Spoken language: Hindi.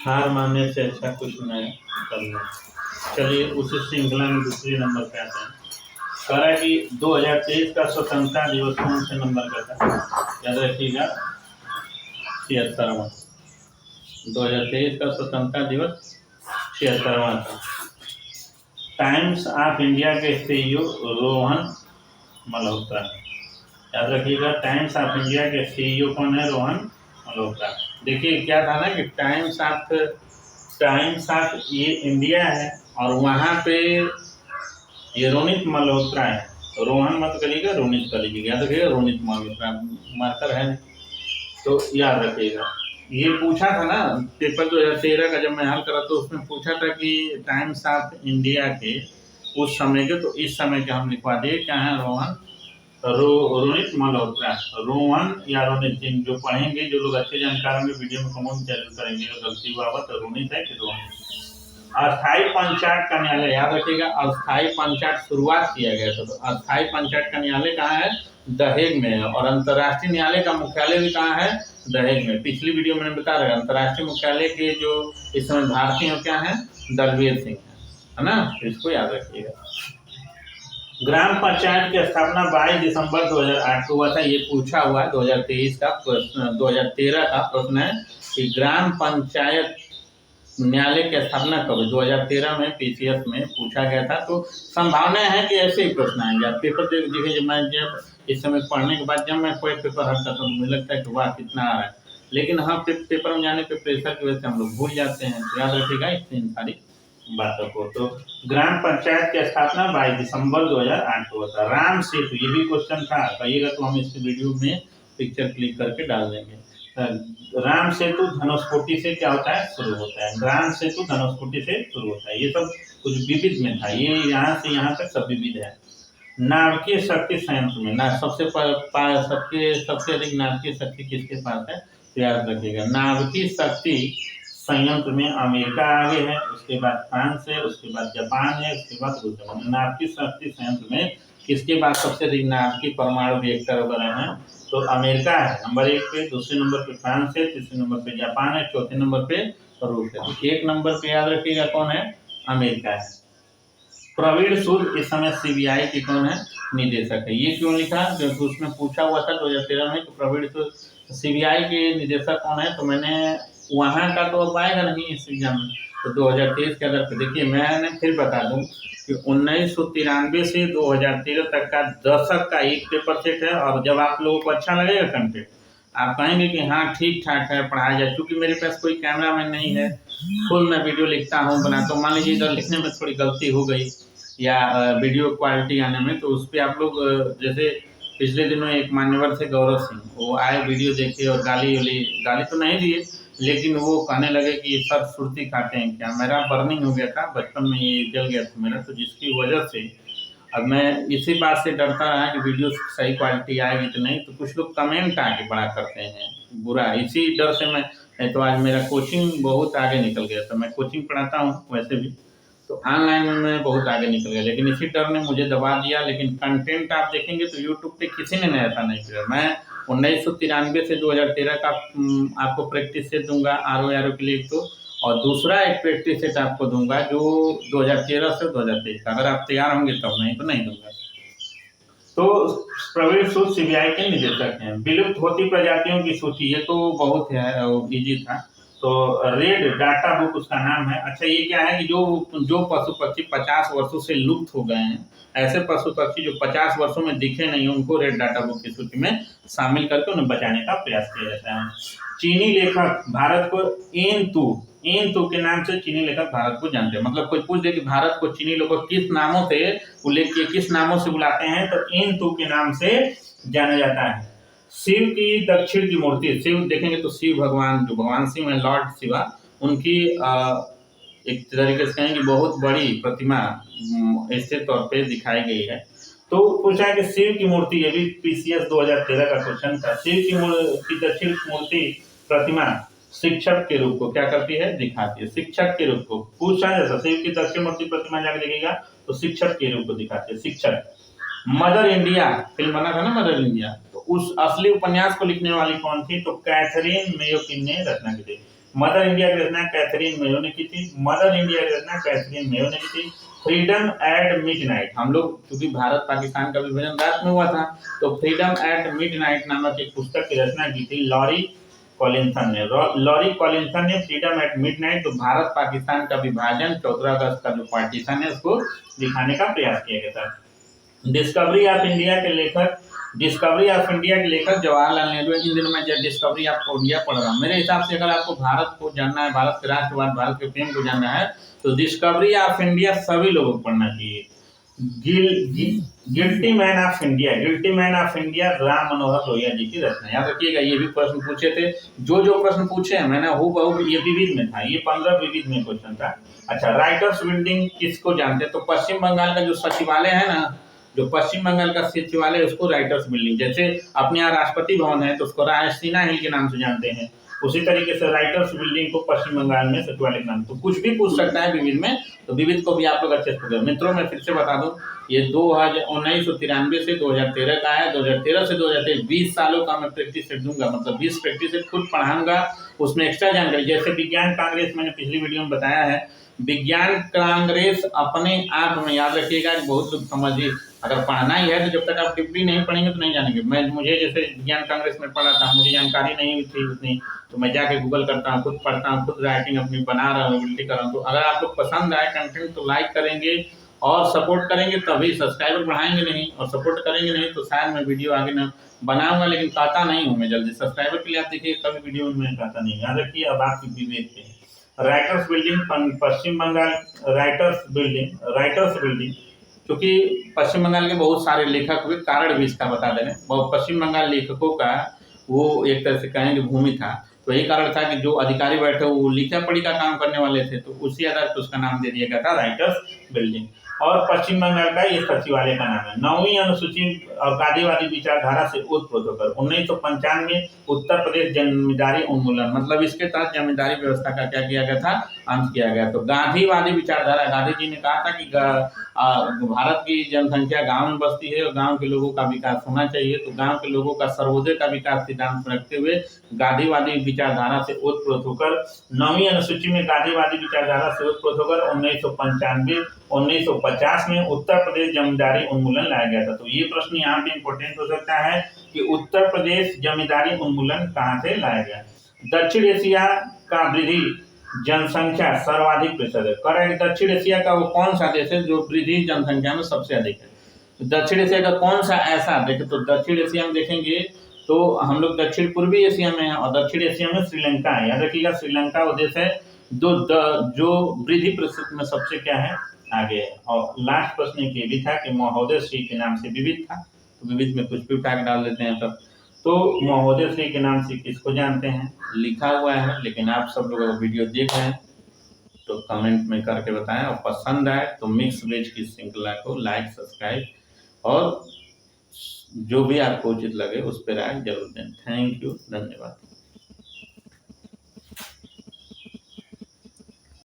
हार मानने से अच्छा कुछ नहीं करना। चलिए उसी श्रृंखला में दूसरे नंबर पे आते हैं। कह रहा है कि 2023 का स्वतंत्रता दिवस कौन से नंबर का था? याद रखिएगा 76वां। 2023 का स्वतंत्रता दिवस 76वां था। टाइम्स ऑफ इंडिया के सीईओ रोहन मल्होत्रा। याद रखिएगा टाइम्स ऑफ इंडिया के सीईओ कौन है? रोहन मल्होत्रा। देखिए क्या था ना कि टाइम्स ऑफ ये इंडिया है और वहाँ पे ये रोनित मल्होत्रा है। रोहन मत करिएगा, रोनित कर लीजिएगा। याद रखिएगा रोनित मल्होत्रा मार्कर है, तो याद रखिएगा। ये पूछा था ना पेपर 2013 का, जब मैं हल करा तो उसमें पूछा था कि टाइम्स ऑफ इंडिया के उस समय के, तो इस समय के हम लिखवा दिए क्या है? रोनित मल्होत्रा। रोहन या रोनित, जिन जो पढ़ेंगे, जो लोग अच्छे जानकार होंगे वीडियो में कमेंट जरूर करेंगे गलती हुआ तो रोनित है कि रोहन। अस्थायी पंचायत का न्यायालय, याद रखिएगा अस्थायी पंचायत शुरुआत किया गया था। तो अस्थायी पंचायत का न्यायालय कहाँ है? दहेग में है। और अंतर्राष्ट्रीय न्यायालय का मुख्यालय भी कहाँ है? दहेग में। पिछली वीडियो में बता रहे अंतर्राष्ट्रीय मुख्यालय के जो इस समय भारतीय हो क्या है? दलवीर सिंह है ना, इसको याद रखिएगा। ग्राम पंचायत की स्थापना 22 दिसंबर 2008 को हुआ था। ये पूछा हुआ है 2023 का प्रश्न, 2013 का प्रश्न है कि ग्राम पंचायत न्यायालय की स्थापना कब? 2013 में पीसीएस में पूछा गया था। तो संभावना है कि ऐसे ही प्रश्न आएंगे। आप पेपर देखिए, जब मैं इस समय पढ़ने के बाद जब मैं कोई पेपर हटता तो मुझे लगता है कि वाह कितना आ रहा है, लेकिन हाँ पेपर में जाने पे प्रेशर की वजह से हम लोग भूल जाते हैं। तो याद रखिएगा इन सारी बातों को। तो ग्राम पंचायत की स्थापना 22 दिसंबर 2008 को होता है। राम सेतु, ये भी क्वेश्चन था, कहिएगा तो हम इस वीडियो में पिक्चर क्लिक करके डाल देंगे। राम सेतु धनुषकोटी से क्या होता है? शुरू होता है। राम सेतु धनुषकोटी से शुरू होता है। ये सब कुछ विविध में था, ये यहाँ से यहाँ तक सब विविध है। नाभिकीय शक्ति संयंत्र में ना सबसे अधिक नाभिकीय शक्ति किसके पास है? तो याद रखिएगा नाभिकीय शक्ति संयंत्र में अमेरिका आगे है, उसके बाद फ्रांस है, उसके बाद जापान है, उसके बाद रूस है। नाभिकीय शक्ति संयंत्र में किसके बाद सबसे अधिक नाभिकीय परमाणु रिएक्टर बने हैं? तो अमेरिका है नंबर 1 पे, दूसरे नंबर पे फ्रांस है, तीसरे नंबर पे जापान है, चौथे नंबर पे रूस है। तो 1 नंबर पे याद रखिएगा कौन है? अमेरिका है। प्रवीण सूद इस समय सीबीआई की कौन है? निदेशक है। ये क्यों लिखा? क्योंकि उसमें पूछा हुआ था 2013 में कि प्रवीण सूद सीबीआई के निदेशक कौन है। तो मैंने वहाँ का तो अब आएगा नहीं इस एग्जाम में, तो 2023 के आधार पर देखिए मैंने फिर बता दूं कि 1993 से 2013 तक का दशक का एक पेपर सेट है। और जब आप लोगों को अच्छा लगेगा कंटेंट, आप कहेंगे कि हाँ ठीक ठाक है पढ़ाया जाए, क्योंकि मेरे पास कोई कैमरा मैन नहीं है, खुद मैं वीडियो लिखता हूँ बनाता हूँ। मान लीजिए इधर लिखने में थोड़ी गलती हो गई या वीडियो क्वालिटी आने में, तो उस पर आप लोग जैसे पिछले दिनों एक मान्यवर थे गौरव सिंह, वो आए वीडियो देखे और गाली तो नहीं दिए, लेकिन वो कहने लगे कि सर सुर्ती काटे हैं क्या। मेरा बर्निंग हो गया था बचपन में, ये जल गया था मेरा, तो जिसकी वजह से अब मैं इसी बात से डरता रहा कि वीडियो सही क्वालिटी आएगी तो नहीं, तो कुछ लोग कमेंट आके बड़ा करते हैं बुरा, इसी डर से मैं, नहीं तो आज मेरा कोचिंग बहुत आगे निकल गया था। मैं कोचिंग पढ़ाता हूँ वैसे भी, तो ऑनलाइन में मैं बहुत आगे निकल गया, लेकिन इसी डर ने मुझे दबा दिया। लेकिन कंटेंट आप देखेंगे तो यूट्यूब पे किसी ने ऐसा नहीं किया। मैं 1993 से 2013 का आपको प्रैक्टिस सेट दूंगा आर के लिए, तो और दूसरा एक प्रैक्टिस सेट आपको दूंगा जो 2013 से 2023 का, अगर आप तैयार होंगे तब, नहीं तो नहीं दूंगा। तो प्रवीण सूद सीबीआई के निदेशक हैं। विलुप्त होती प्रजातियों की सूची, ये तो बहुत है इजी था। तो रेड डाटा बुक उसका नाम है। अच्छा ये क्या है कि जो पशु पक्षी 50 वर्षों से लुप्त हो गए हैं, ऐसे पशु पक्षी जो 50 वर्षों में दिखे नहीं, उनको रेड डाटा बुक की सूची में शामिल करके उन्हें बचाने का प्रयास किया जाता है। चीनी लेखक भारत को इन तू के नाम से चीनी लेखक भारत को जानते हैं। मतलब कोई पूछ दे कि भारत को चीनी लोग किस नामों से उल्लेख किए, किस नामों से बुलाते हैं, तो इन तू के नाम से जाना जाता है। शिव की दक्षिण की मूर्ति, शिव देखेंगे तो शिव भगवान, जो भगवान शिव है लॉर्ड शिवा, उनकी एक तरीके से कहेंगे बहुत बड़ी प्रतिमा ऐसे तौर पे दिखाई गई है। तो पूछा है कि शिव की मूर्ति, ये भी पीसीएस 2013 का क्वेश्चन था। शिव की दक्षिण मूर्ति प्रतिमा शिक्षक के रूप को क्या करती है? दिखाती है। शिक्षक के रूप को पूछा जैसा, शिव की दक्षिण मूर्ति प्रतिमा जाकर देखिएगा तो शिक्षक के रूप को दिखाती है। शिक्षक। मदर इंडिया फिल्म बना था ना, मदर इंडिया, तो उस असली उपन्यास को लिखने वाली कौन थी? तो कैथरीन मेयोकिन ने रचना की थी। मदर इंडिया की रचना कैथरीन मेयो ने की थी। मदर इंडिया की रचना कैथरीन मेयो ने की थी। फ्रीडम एट मिडनाइट, हम लोग क्योंकि भारत पाकिस्तान का विभाजन रात में हुआ था, तो फ्रीडम एट मिडनाइट नामक एक पुस्तक की रचना की थी लॉरी कॉलिंसन ने। लॉरी कॉलिंसन ने फ्रीडम एट मिडनाइट, तो भारत पाकिस्तान का विभाजन 14 अगस्त का जो पार्टीशन है उसको दिखाने का प्रयास किया गया था। डिस्कवरी ऑफ इंडिया के लेखक जवाहरलाल नेहरू। इन दिनों में डिस्कवरी ऑफ इंडिया पढ़ रहा हूँ। मेरे हिसाब से अगर आपको भारत को जानना है, भारत के राष्ट्रवाद, भारत के प्रेम को जानना है, तो डिस्कवरी ऑफ इंडिया सभी लोगों को पढ़ना चाहिए। Guilty man of India Ram Manohar Lohia ji की रचना। याद रखिएगा, ये भी प्रश्न पूछे थे। जो प्रश्न पूछे हैं मैंने हूबहू ये विविध में था, ये 15 विविध में क्वेश्चन था। अच्छा, राइटर्स बिल्डिंग किसको जानते हैं? तो पश्चिम बंगाल का जो सचिवालय है ना, जो पश्चिम बंगाल का सचिवालय, उसको राइटर्स बिल्डिंग, जैसे अपने यहाँ राष्ट्रपति भवन है तो उसको रायसीना हिल के नाम से जानते हैं, उसी तरीके से राइटर्स बिल्डिंग को पश्चिम बंगाल में सचिवालय का नाम। तो कुछ भी पूछ सकता है विविध में, तो विविध को भी आप लोग अच्छे से पढ़ें। मित्रों, मैं फिर से बता दूं, ये 1993 से 2013 का है। 2013 से 2023 20 सालों का मैं प्रैक्टिस सेट दूंगा, मतलब 20 प्रैक्टिस सेट खुद पढ़ाऊंगा, उसमें एक्स्ट्रा जानकारी। जैसे विज्ञान कांग्रेस मैंने पिछली वीडियो में बताया है, विज्ञान कांग्रेस अपने आप में, याद रखिएगा, बहुत लोग समझिए, अगर पढ़ना ही है तो जब तक आप टिप्पणी नहीं पढ़ेंगे तो नहीं जानेंगे। मुझे जैसे विज्ञान कांग्रेस में पढ़ा था, मुझे जानकारी नहीं थी उतनी, तो मैं जाके गूगल करता हूँ, खुद पढ़ता हूँ, खुद राइटिंग अपनी बना रहा हूँ, एबिलिटी कर रहा हूँ। तो अगर आप लोग पसंद आए कंटेंट तो लाइक करेंगे और सपोर्ट करेंगे, तभी सब्सक्राइबर बढ़ाएंगे, नहीं और सपोर्ट करेंगे नहीं तो शायद मैं वीडियो आगे ना बनाऊंगा, लेकिन कहता नहीं हूँ मैं जल्दी। सब्सक्राइबर के लिए आप देखिए, कभी वीडियो में कहता नहीं। याद रखिए, अब आपकी विवेक है। राइटर्स बिल्डिंग पश्चिम बंगाल, राइटर्स बिल्डिंग क्योंकि पश्चिम बंगाल के बहुत सारे लेखक हुए, कारण भी इसका बता दे रहे हैं। पश्चिम बंगाल लेखकों का वो एक तरह से कहेंगे भूमि था, तो यही कारण था कि जो अधिकारी बैठे वो लिखा पढ़ी का काम करने वाले थे, तो उसी आधार पर उसका नाम दे दिया गया था राइटर्स बिल्डिंग। और पश्चिम बंगाल का ये सचिवालय का नाम है। 9वीं अनुसूची और गांधीवादी विचारधारा से उत्प्रोत होकर 1995 में उत्तर प्रदेश जमींदारी उन्मूलन, मतलब इसके तहत जमींदारी व्यवस्था का क्या किया गया था, अंत किया गया। तो गांधीवादी विचारधारा, गांधी जी ने कहा था कि भारत की जनसंख्या गांव में बसती है और गांव के लोगों का विकास होना चाहिए, तो गांव के लोगों का सर्वोदय का विकास सिद्धांत रखते हुए गांधीवादी विचारधारा से उत्प्रोत होकर 9वीं अनुसूची में गांधीवादी विचारधारा से उत्प्रोत होकर 1950 में उत्तर प्रदेश जमींदारी उन्मूलन लाया गया था। तो ये प्रश्न यहाँ पे इंपॉर्टेंट हो सकता है कि उत्तर प्रदेश जमींदारी उन्मूलन कहाँ से लाया गया। दक्षिण एशिया का वृद्धि जनसंख्या सर्वाधिक प्रतिशत है। करेक्ट, दक्षिण एशिया का वो कौन सा देश है जो वृद्धि जनसंख्या में सबसे अधिक है? तो दक्षिण एशिया का कौन सा ऐसा देश? तो दक्षिण एशिया में देखेंगे तो हम लोग दक्षिण पूर्वी एशिया में है, और दक्षिण एशिया में श्रीलंका है। याद रखिएगा, श्रीलंका वो देश है जो वृद्धि प्रतिशत में सबसे क्या है, आगे है। और लास्ट प्रश्न ये भी था कि महोदय श्री के नाम से विविध था, तो विविध में कुछ भी उठा के डाल देते हैं सब। तो महोदय श्री के नाम से किसको जानते हैं, लिखा हुआ है, लेकिन आप सब लोग अगर वीडियो देख रहे हैं तो कमेंट में करके बताएं, और पसंद आए तो मिक्स वेज की श्रृंखला को लाइक, सब्सक्राइब और जो भी आपको उचित लगे उस पर राय जरूर दें। थैंक यू, धन्यवाद।